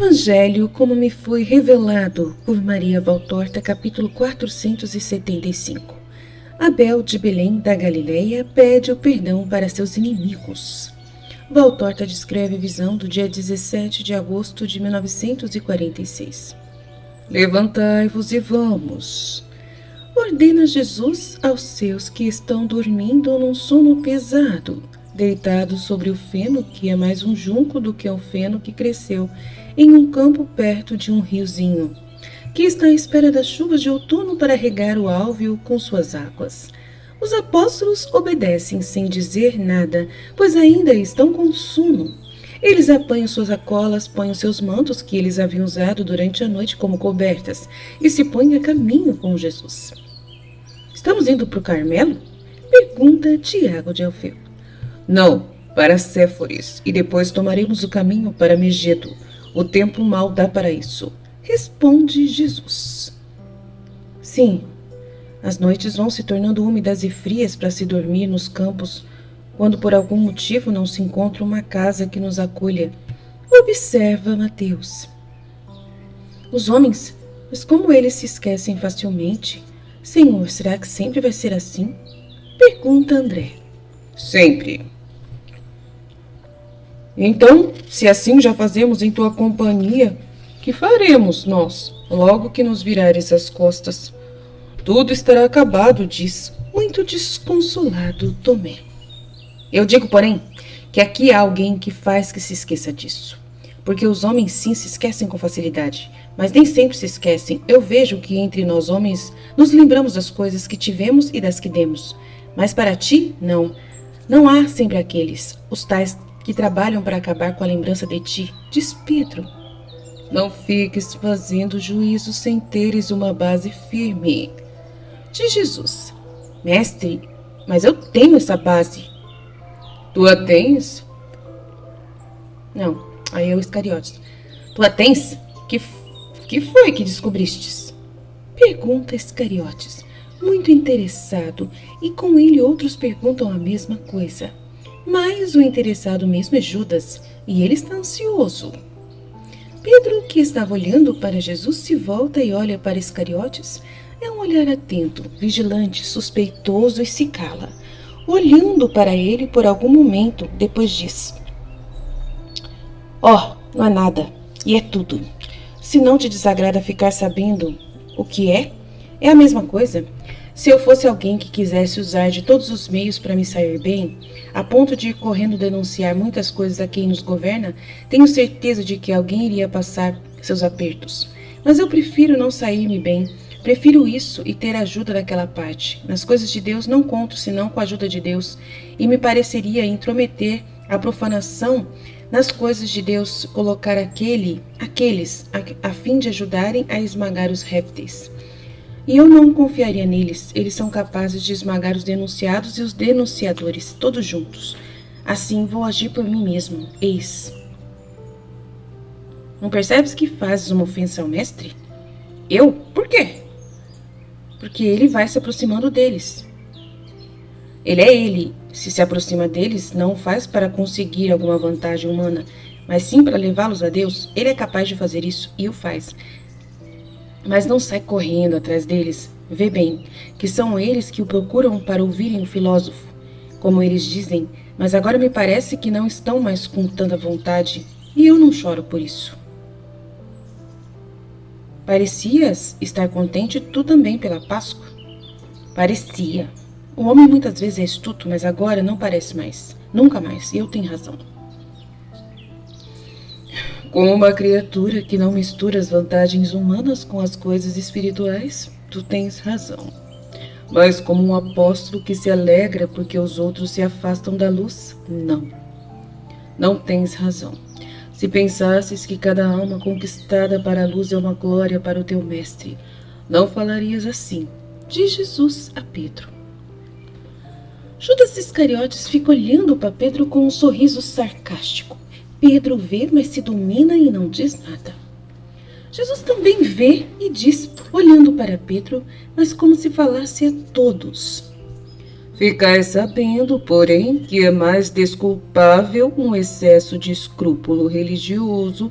Evangelho como me foi revelado por Maria Valtorta, capítulo 475. Abel de Belém da Galileia pede o perdão para seus inimigos. Valtorta descreve a visão do dia 17 de agosto de 1946. Levantai-vos e vamos. Ordena Jesus aos seus que estão dormindo num sono pesado, deitados sobre o feno, que é mais um junco do que um feno que cresceu em um campo perto de um riozinho, que está à espera das chuvas de outono para regar o álveo com suas águas. Os apóstolos obedecem sem dizer nada, pois ainda estão com sono. Eles apanham suas sacolas, põem os seus mantos que eles haviam usado durante a noite como cobertas e se põem a caminho com Jesus. Estamos indo para o Carmelo? Pergunta Tiago de Alfeu. Não, para Séforis, e depois tomaremos o caminho para Megedo. O tempo mal dá para isso, responde Jesus. Sim, as noites vão se tornando úmidas e frias para se dormir nos campos, quando por algum motivo não se encontra uma casa que nos acolha. Observa Mateus. Os homens, mas como eles se esquecem facilmente. Senhor, será que sempre vai ser assim? Pergunta André. Sempre. Então, se assim já fazemos em tua companhia, que faremos nós, logo que nos virares as costas? Tudo estará acabado, diz, muito desconsolado Tomé. Eu digo, porém, que aqui há alguém que faz que se esqueça disso. Porque os homens sim se esquecem com facilidade, mas nem sempre se esquecem. Eu vejo que entre nós homens nos lembramos das coisas que tivemos e das que demos. Mas para ti, não. Não há sempre aqueles, os tais que trabalham para acabar com a lembrança de ti, diz Pedro. Não fiques fazendo juízo sem teres uma base firme, diz Jesus. Mestre, mas eu tenho essa base. Tu a tens? Não, aí é o Iscariotes. Tu a tens? Que foi que descobristes? Pergunta Iscariotes, muito interessado, e com ele outros perguntam a mesma coisa. Mas o interessado mesmo é Judas, e ele está ansioso. Pedro, que estava olhando para Jesus, se volta e olha para Iscariotes. É um olhar atento, vigilante, suspeitoso e se cala. Olhando para ele por algum momento, depois diz: não é nada, e é tudo. Se não te desagrada ficar sabendo o que é a mesma coisa. Se eu fosse alguém que quisesse usar de todos os meios para me sair bem, a ponto de ir correndo denunciar muitas coisas a quem nos governa, tenho certeza de que alguém iria passar seus apertos. Mas eu prefiro não sair-me bem. Prefiro isso e ter a ajuda daquela parte. Nas coisas de Deus não conto senão com a ajuda de Deus, e me pareceria intrometer a profanação nas coisas de Deus, colocar aqueles a fim de ajudarem a esmagar os répteis. E eu não confiaria neles. Eles são capazes de esmagar os denunciados e os denunciadores, todos juntos. Assim vou agir por mim mesmo. Eis. Não percebes que fazes uma ofensa ao mestre? Eu? Por quê? Porque ele vai se aproximando deles. Ele. Se aproxima deles, não o faz para conseguir alguma vantagem humana, mas sim para levá-los a Deus. Ele é capaz de fazer isso e o faz. Mas não sai correndo atrás deles. Vê bem, que são eles que o procuram para ouvirem o filósofo, como eles dizem, mas agora me parece que não estão mais com tanta vontade, e eu não choro por isso. Parecias estar contente tu também pela Páscoa? Parecia. O homem muitas vezes é astuto, mas agora não parece mais. Nunca mais, e eu tenho razão. Como uma criatura que não mistura as vantagens humanas com as coisas espirituais, tu tens razão. Mas como um apóstolo que se alegra porque os outros se afastam da luz, não. Não tens razão. Se pensasses que cada alma conquistada para a luz é uma glória para o teu mestre, não falarias assim, diz Jesus a Pedro. Judas Iscariotes fica olhando para Pedro com um sorriso sarcástico. Pedro vê, mas se domina e não diz nada. Jesus também vê e diz, olhando para Pedro, mas como se falasse a todos. Ficai sabendo, porém, que é mais desculpável um excesso de escrúpulo religioso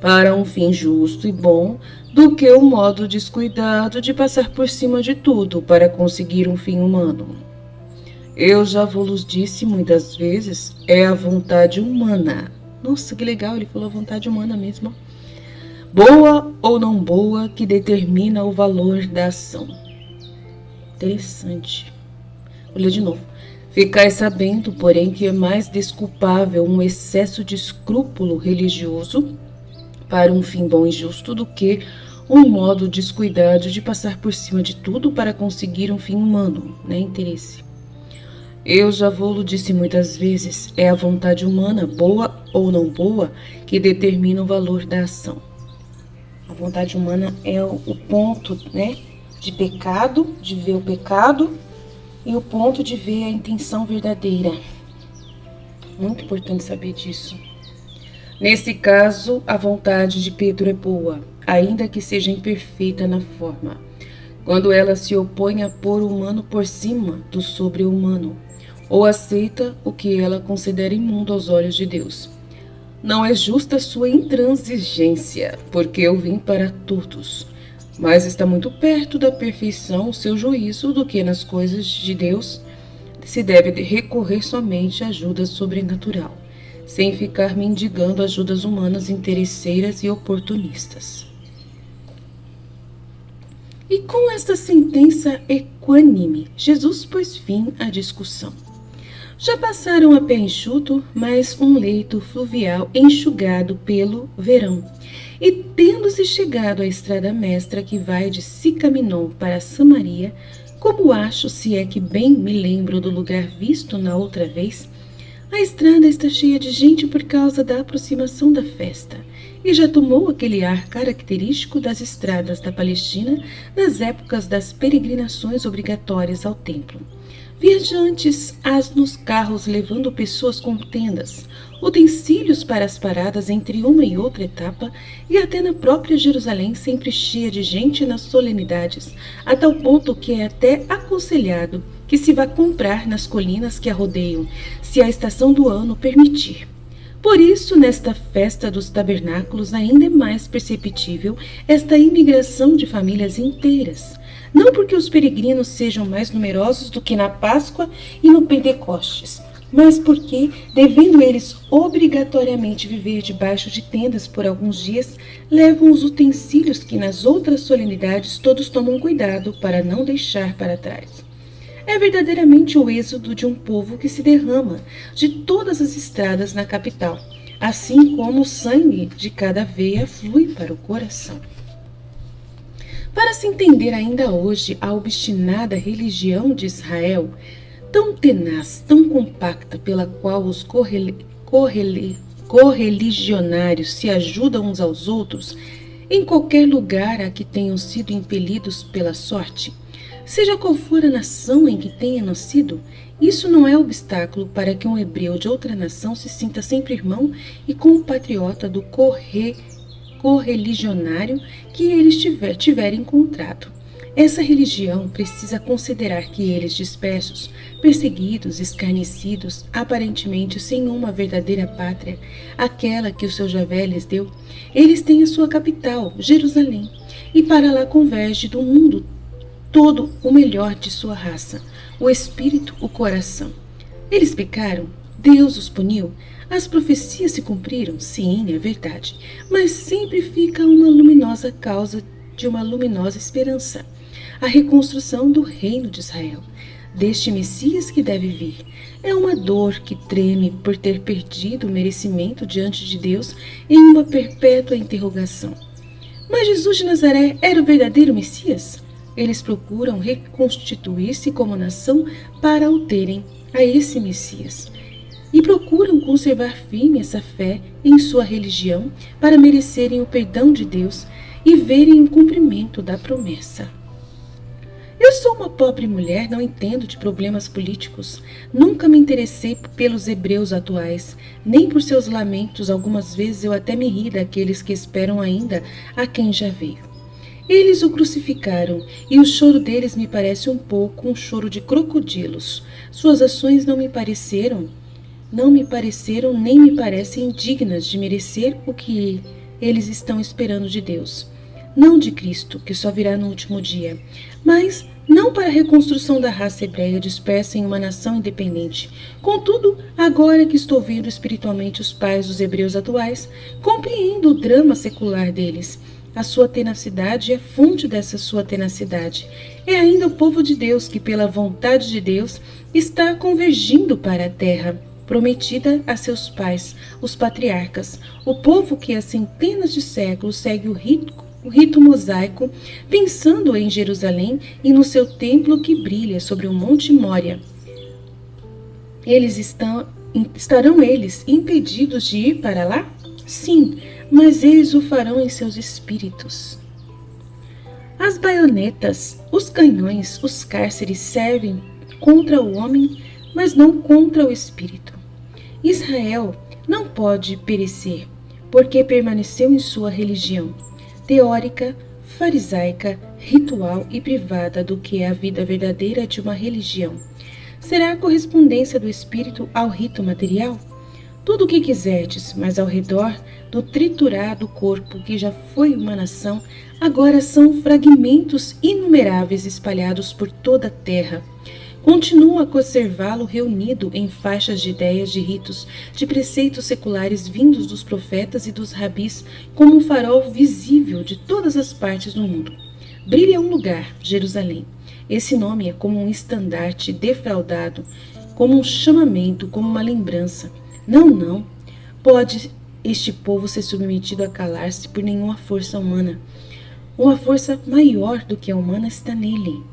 para um fim justo e bom, do que o modo descuidado de passar por cima de tudo para conseguir um fim humano. Eu já vos disse muitas vezes, é a vontade humana. Nossa, que legal, ele falou vontade humana mesmo. Boa ou não boa, que determina o valor da ação. Interessante. Vou ler de novo. Ficai sabendo, porém, que é mais desculpável um excesso de escrúpulo religioso para um fim bom e justo do que um modo descuidado de passar por cima de tudo para conseguir um fim humano, né? Interesse. Eu já vou-lo disse muitas vezes, é a vontade humana, boa ou não boa, que determina o valor da ação. A vontade humana é o ponto, né, de pecado, de ver o pecado, e o ponto de ver a intenção verdadeira. Muito importante saber disso. Nesse caso, a vontade de Pedro é boa, ainda que seja imperfeita na forma, quando ela se opõe a pôr o humano por cima do sobre-humano, ou aceita o que ela considera imundo aos olhos de Deus. Não é justa sua intransigência, porque eu vim para todos, mas está muito perto da perfeição o seu juízo do que nas coisas de Deus se deve recorrer somente à ajuda sobrenatural, sem ficar mendigando ajudas humanas interesseiras e oportunistas. E com esta sentença equânime, Jesus pôs fim à discussão. Já passaram a pé enxuto, mas um leito fluvial enxugado pelo verão. E tendo-se chegado à estrada mestra que vai de Sicaminon para Samaria, como acho, se é que bem me lembro do lugar visto na outra vez, a estrada está cheia de gente por causa da aproximação da festa, e já tomou aquele ar característico das estradas da Palestina nas épocas das peregrinações obrigatórias ao templo. Viajantes, asnos, carros levando pessoas com tendas, utensílios para as paradas entre uma e outra etapa, e até na própria Jerusalém sempre cheia de gente nas solenidades, a tal ponto que é até aconselhado que se vá comprar nas colinas que a rodeiam, se a estação do ano permitir. Por isso, nesta festa dos tabernáculos, ainda é mais perceptível esta imigração de famílias inteiras. Não porque os peregrinos sejam mais numerosos do que na Páscoa e no Pentecostes, mas porque, devendo eles obrigatoriamente viver debaixo de tendas por alguns dias, levam os utensílios que nas outras solenidades todos tomam cuidado para não deixar para trás. É verdadeiramente o êxodo de um povo que se derrama de todas as estradas na capital, assim como o sangue de cada veia flui para o coração. Para se entender ainda hoje a obstinada religião de Israel, tão tenaz, tão compacta, pela qual os correligionários se ajudam uns aos outros, em qualquer lugar a que tenham sido impelidos pela sorte, seja qual for a nação em que tenha nascido, isso não é obstáculo para que um hebreu de outra nação se sinta sempre irmão e compatriota do correligionário que eles tiver encontrado. Essa religião precisa considerar que eles dispersos, perseguidos, escarnecidos, aparentemente sem uma verdadeira pátria, aquela que o seu Javé lhes deu, eles têm a sua capital, Jerusalém, e para lá converge do mundo todo o melhor de sua raça, o espírito, o coração. Eles pecaram? Deus os puniu? As profecias se cumpriram? Sim, é verdade. Mas sempre fica uma luminosa causa de uma luminosa esperança. A reconstrução do reino de Israel, deste Messias que deve vir. É uma dor que treme por ter perdido o merecimento diante de Deus em uma perpétua interrogação. Mas Jesus de Nazaré era o verdadeiro Messias? Eles procuram reconstituir-se como nação para o terem a esse Messias. E procuram conservar firme essa fé em sua religião para merecerem o perdão de Deus e verem o cumprimento da promessa. Eu sou uma pobre mulher, não entendo de problemas políticos. Nunca me interessei pelos hebreus atuais, nem por seus lamentos. Algumas vezes eu até me ri daqueles que esperam ainda a quem já veio. Eles o crucificaram, e o choro deles me parece um pouco um choro de crocodilos. Suas ações não me pareceram nem me parecem dignas de merecer o que eles estão esperando de Deus, não de Cristo, que só virá no último dia, mas não para a reconstrução da raça hebreia dispersa em uma nação independente. Contudo, agora que estou vendo espiritualmente os pais dos hebreus atuais, compreendo o drama secular deles. A sua tenacidade é fonte dessa sua tenacidade. É ainda o povo de Deus que, pela vontade de Deus, está convergindo para a terra prometida a seus pais, os patriarcas, o povo que há centenas de séculos segue o rito mosaico, pensando em Jerusalém e no seu templo que brilha sobre o Monte Mória. Estarão eles impedidos de ir para lá? Sim, mas eles o farão em seus espíritos. As baionetas, os canhões, os cárceres servem contra o homem, mas não contra o espírito. Israel não pode perecer, porque permaneceu em sua religião teórica, farisaica, ritual e privada do que é a vida verdadeira de uma religião. Será a correspondência do espírito ao rito material? Tudo o que quiserdes, mas ao redor do triturado corpo que já foi uma nação, agora são fragmentos inumeráveis espalhados por toda a terra. Continuo a conservá-lo reunido em faixas de ideias, de ritos, de preceitos seculares vindos dos profetas e dos rabis, como um farol visível de todas as partes do mundo. Brilha um lugar, Jerusalém. Esse nome é como um estandarte defraudado, como um chamamento, como uma lembrança. Não pode este povo ser submetido a calar-se por nenhuma força humana. Uma força maior do que a humana está nele.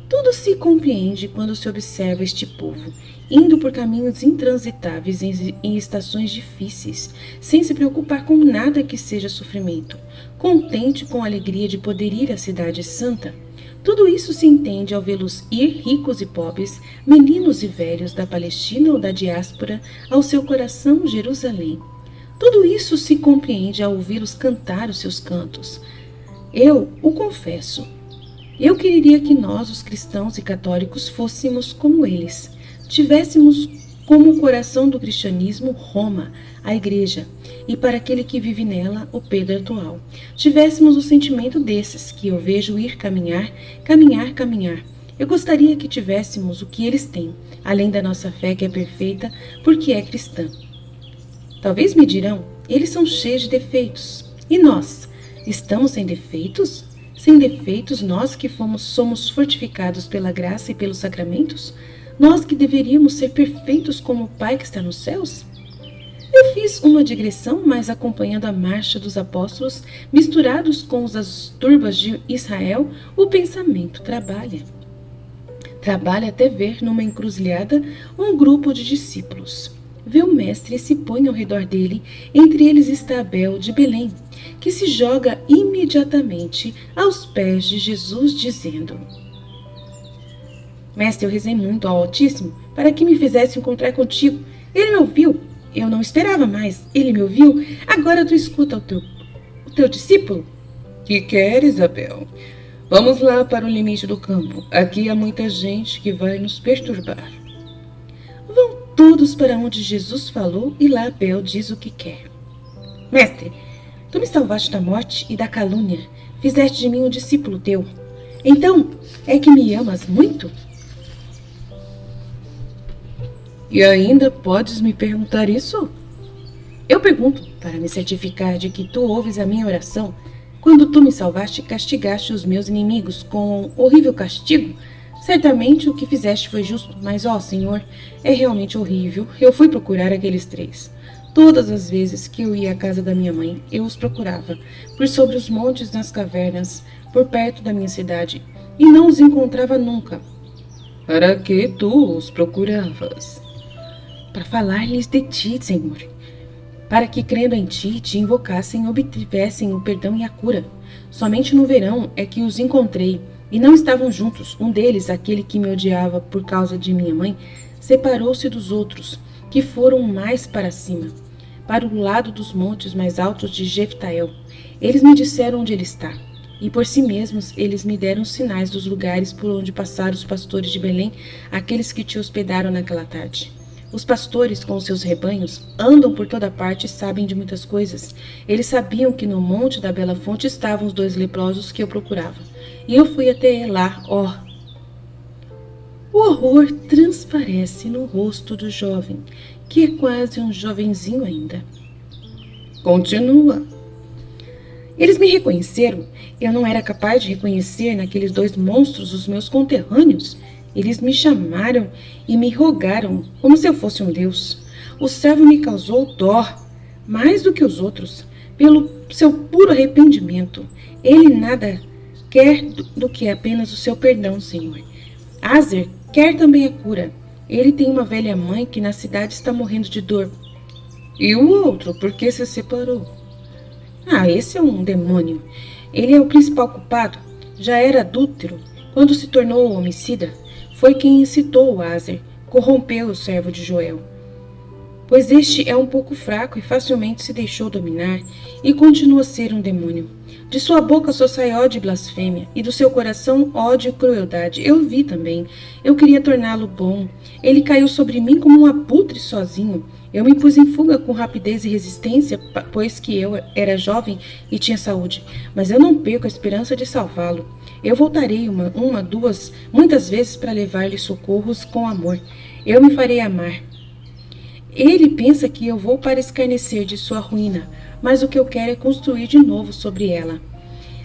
Tudo se compreende quando se observa este povo, indo por caminhos intransitáveis em estações difíceis, sem se preocupar com nada que seja sofrimento, contente com a alegria de poder ir à cidade santa. Tudo isso se entende ao vê-los ir, ricos e pobres, meninos e velhos, da Palestina ou da diáspora, ao seu coração, Jerusalém. Tudo isso se compreende ao ouvi-los cantar os seus cantos. Eu o confesso. Eu queria que nós, os cristãos e católicos, fôssemos como eles. Tivéssemos como o coração do cristianismo Roma, a igreja, e para aquele que vive nela, o Pedro atual. Tivéssemos o sentimento desses, que eu vejo ir caminhar. Eu gostaria que tivéssemos o que eles têm, além da nossa fé que é perfeita, porque é cristã. Talvez me dirão, eles são cheios de defeitos. E nós, estamos sem defeitos? Sem defeitos, nós que somos fortificados pela graça e pelos sacramentos? Nós que deveríamos ser perfeitos como o Pai que está nos céus? Eu fiz uma digressão, mas acompanhando a marcha dos apóstolos, misturados com as turbas de Israel, o pensamento trabalha. Trabalha até ver numa encruzilhada um grupo de discípulos. Vê o mestre e se põe ao redor dele, entre eles está Abel de Belém, que se joga imediatamente aos pés de Jesus, dizendo: Mestre, eu rezei muito ao Altíssimo para que me fizesse encontrar contigo. Ele me ouviu. Eu não esperava mais. Ele me ouviu. Agora tu escuta o teu discípulo? Que queres, Abel? Vamos lá para o limite do campo. Aqui há muita gente que vai nos perturbar. Vão todos para onde Jesus falou e lá Abel diz o que quer. Mestre, tu me salvaste da morte e da calúnia. Fizeste de mim um discípulo teu. Então, é que me amas muito? E ainda podes me perguntar isso? Eu pergunto para me certificar de que tu ouves a minha oração. Quando tu me salvaste, castigaste os meus inimigos com um horrível castigo. Certamente o que fizeste foi justo, mas, ó Senhor, é realmente horrível. Eu fui procurar aqueles 3. Todas as vezes que eu ia à casa da minha mãe, eu os procurava, por sobre os montes, nas cavernas, por perto da minha cidade, e não os encontrava nunca. Para que tu os procuravas? Para falar-lhes de ti, Senhor, para que, crendo em ti, te invocassem e obtivessem o perdão e a cura. Somente no verão é que os encontrei, e não estavam juntos. Um deles, aquele que me odiava por causa de minha mãe, separou-se dos outros, que foram mais para cima, para o lado dos montes mais altos de Jeftael. Eles me disseram onde ele está, e por si mesmos eles me deram sinais dos lugares por onde passaram os pastores de Belém, aqueles que te hospedaram naquela tarde. Os pastores, com seus rebanhos, andam por toda parte e sabem de muitas coisas. Eles sabiam que no monte da Bela Fonte estavam os 2 leprosos que eu procurava. E eu fui até lá, ó. O horror transparece no rosto do jovem, que é quase um jovenzinho ainda. Continua. Eles me reconheceram. Eu não era capaz de reconhecer naqueles 2 monstros os meus conterrâneos. Eles me chamaram e me rogaram, como se eu fosse um deus. O servo me causou dó, mais do que os outros, pelo seu puro arrependimento. Ele nada quer do que apenas o seu perdão, Senhor. Azer quer também a cura. Ele tem uma velha mãe que na cidade está morrendo de dor. E o outro, por que se separou? Esse é um demônio. Ele é o principal culpado. Já era adúltero quando se tornou homicida. Foi quem incitou o Azer, corrompeu o servo de Joel. Pois este é um pouco fraco e facilmente se deixou dominar e continua a ser um demônio. De sua boca só sai ódio e blasfêmia, e do seu coração ódio e crueldade. Eu vi também. Eu queria torná-lo bom. Ele caiu sobre mim como um abutre sozinho. Eu me pus em fuga com rapidez e resistência, pois que eu era jovem e tinha saúde. Mas eu não perco a esperança de salvá-lo. Eu voltarei duas, muitas vezes para levar-lhe socorros com amor. Eu me farei amar. Ele pensa que eu vou para escarnecer de sua ruína, mas o que eu quero é construir de novo sobre ela.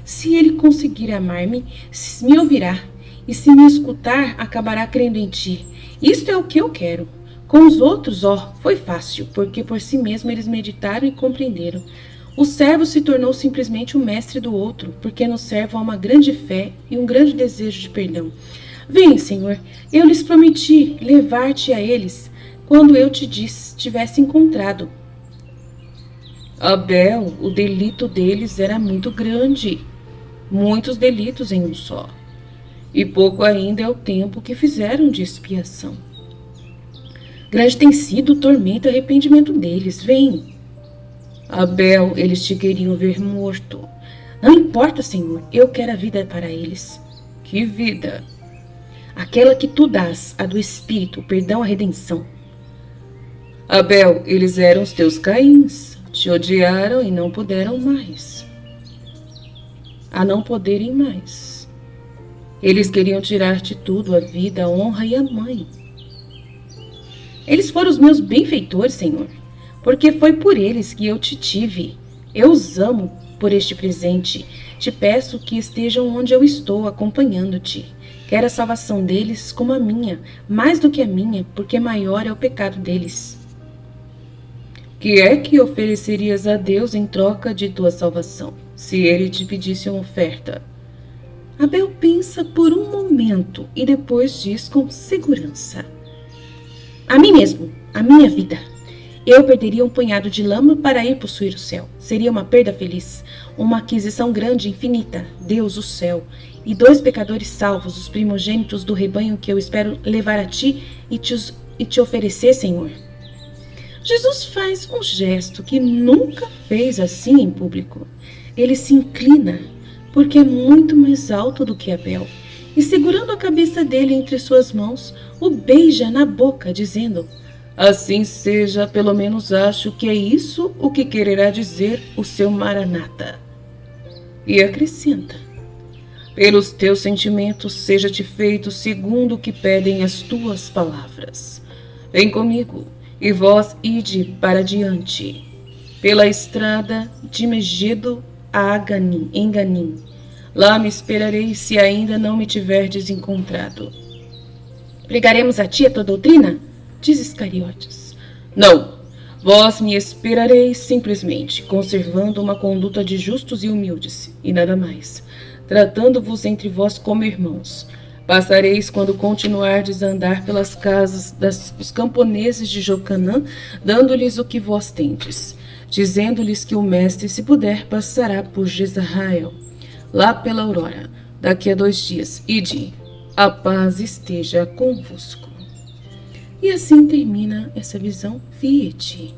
Se ele conseguir amar-me, me ouvirá, e se me escutar, acabará crendo em ti. Isto é o que eu quero. Com os outros, foi fácil, porque por si mesmo eles meditaram e compreenderam. O servo se tornou simplesmente o mestre do outro, porque no servo há uma grande fé e um grande desejo de perdão. Vem, Senhor, eu lhes prometi levar-te a eles, quando eu te tivesse encontrado. Abel, o delito deles era muito grande, muitos delitos em um só, e pouco ainda é o tempo que fizeram de expiação. Grande tem sido o tormento e arrependimento deles. Vem. Abel, eles te queriam ver morto. Não importa, Senhor, eu quero a vida para eles. Que vida? Aquela que tu dás, a do Espírito, o perdão, a redenção. Abel, eles eram os teus Caíns. Te odiaram e não puderam mais. A não poderem mais. Eles queriam tirar-te tudo, a vida, a honra e a mãe. Eles foram os meus benfeitores, Senhor, porque foi por eles que eu te tive. Eu os amo por este presente. Te peço que estejam onde eu estou, acompanhando-te. Quero a salvação deles como a minha, mais do que a minha, porque maior é o pecado deles. Que é que oferecerias a Deus em troca de tua salvação, se ele te pedisse uma oferta? Abel pensa por um momento e depois diz com segurança. A mim mesmo, a minha vida. Eu perderia um punhado de lama para ir possuir o céu. Seria uma perda feliz, uma aquisição grande, infinita. Deus, o céu, e 2 pecadores salvos, os primogênitos do rebanho que eu espero levar a ti e te oferecer, Senhor. Jesus faz um gesto que nunca fez assim em público. Ele se inclina, porque é muito mais alto do que Abel, e segurando a cabeça dele entre suas mãos, o beija na boca, dizendo: assim seja, pelo menos acho que é isso o que quererá dizer o seu Maranata. E acrescenta: pelos teus sentimentos seja-te feito segundo o que pedem as tuas palavras. Vem comigo, e vós ide para diante, pela estrada de Megido a Enganim. Lá me esperarei se ainda não me tiverdes encontrado. Pregaremos a ti a tua doutrina? Diz Iscariotes. Não, vós me esperareis simplesmente, conservando uma conduta de justos e humildes, e nada mais, tratando-vos entre vós como irmãos. Passareis quando continuardes a andar pelas casas dos camponeses de Jocanã, dando-lhes o que vós tendes, dizendo-lhes que o mestre, se puder, passará por Jezrael, lá pela aurora, daqui a 2 dias. Ide, a paz esteja convosco. E assim termina essa visão Fiat.